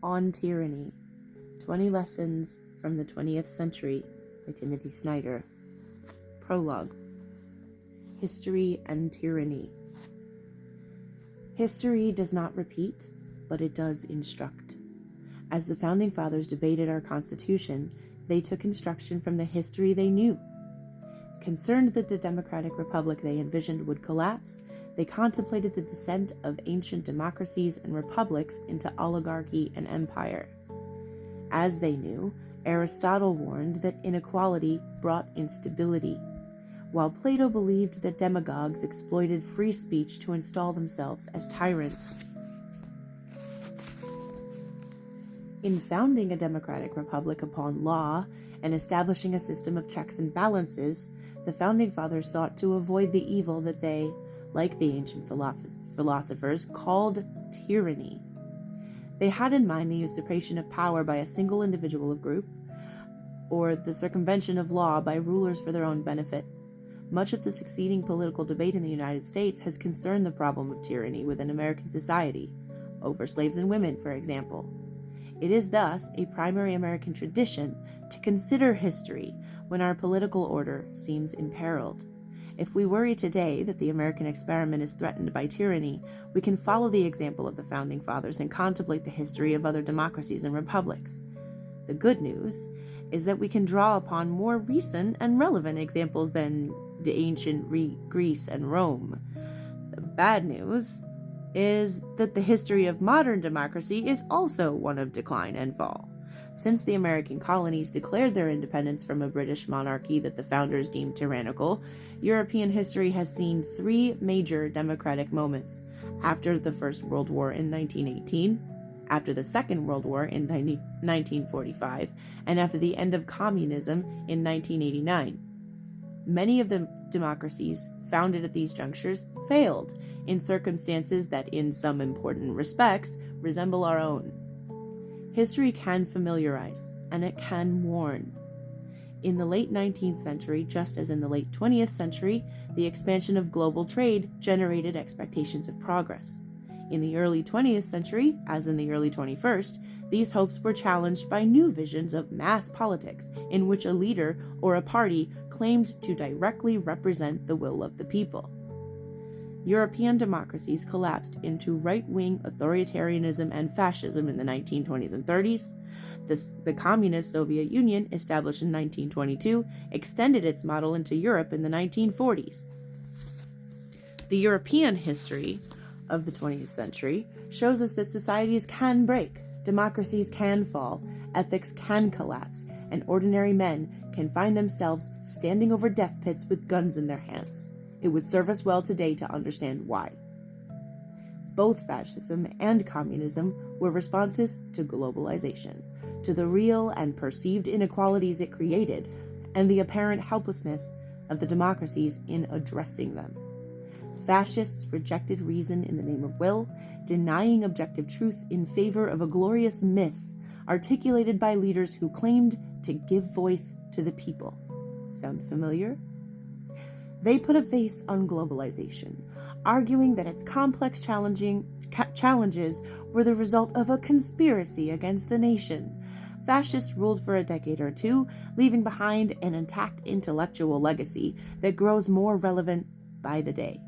On Tyranny, 20 Lessons from the 20th Century by Timothy Snyder. Prologue. History and Tyranny. History does not repeat, but it does instruct. As the Founding Fathers debated our Constitution, they took instruction from the history they knew. Concerned that the democratic republic they envisioned would collapse, they contemplated the descent of ancient democracies and republics into oligarchy and empire. As they knew, Aristotle warned that inequality brought instability, while Plato believed that demagogues exploited free speech to install themselves as tyrants. In founding a democratic republic upon law and establishing a system of checks and balances, the Founding Fathers sought to avoid the evil that they, like the ancient philosophers, called tyranny. They had in mind the usurpation of power by a single individual or group, or the circumvention of law by rulers for their own benefit. Much of the succeeding political debate in the United States has concerned the problem of tyranny within American society, over slaves and women, for example. It is thus a primary American tradition to consider history when our political order seems imperiled. If we worry today that the American experiment is threatened by tyranny, we can follow the example of the Founding Fathers and contemplate the history of other democracies and republics. The good news is that we can draw upon more recent and relevant examples than the ancient Greece and Rome. The bad news is that the history of modern democracy is also one of decline and fall. Since the American colonies declared their independence from a British monarchy that the founders deemed tyrannical, European history has seen three major democratic moments: after the First World War in 1918, after the Second World War in 1945, and after the end of communism in 1989. Many of the democracies founded at these junctures failed in circumstances that, in some important respects, resemble our own. History can familiarize, and it can warn. In the late 19th century, just as in the late 20th century, the expansion of global trade generated expectations of progress. In the early 20th century, as in the early 21st, these hopes were challenged by new visions of mass politics, in which a leader or a party claimed to directly represent the will of the people. European democracies collapsed into right-wing authoritarianism and fascism in the 1920s and 30s. The communist Soviet Union, established in 1922, extended its model into Europe in the 1940s. The European history of the 20th century shows us that societies can break, democracies can fall, ethics can collapse, and ordinary men can find themselves standing over death pits with guns in their hands. It would serve us well today to understand why. Both fascism and communism were responses to globalization, to the real and perceived inequalities it created, and the apparent helplessness of the democracies in addressing them. Fascists rejected reason in the name of will, denying objective truth in favor of a glorious myth articulated by leaders who claimed to give voice to the people. Sound familiar? They put a face on globalization, arguing that its complex challenges were the result of a conspiracy against the nation. Fascists ruled for a decade or two, leaving behind an intact intellectual legacy that grows more relevant by the day.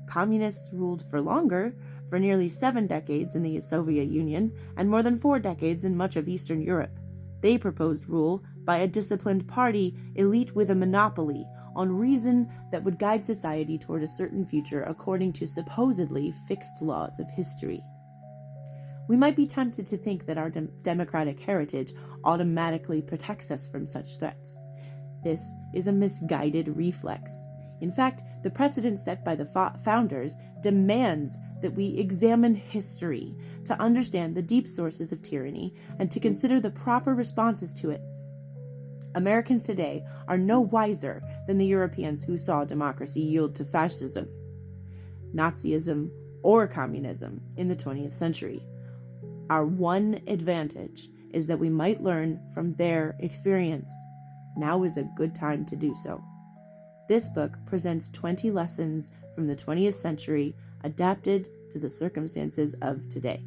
Communists ruled for longer, for nearly 7 decades in the Soviet Union and more than 4 decades in much of Eastern Europe. They proposed rule by a disciplined party elite with a monopoly on reason that would guide society toward a certain future according to supposedly fixed laws of history. We might be tempted to think that our democratic heritage automatically protects us from such threats. This is a misguided reflex. In fact, the precedent set by the founders demands that we examine history to understand the deep sources of tyranny and to consider the proper responses to it. Americans today are no wiser than the Europeans who saw democracy yield to fascism, Nazism, or communism in the 20th century. Our one advantage is that we might learn from their experience. Now is a good time to do so. This book presents 20 lessons from the 20th century adapted to the circumstances of today.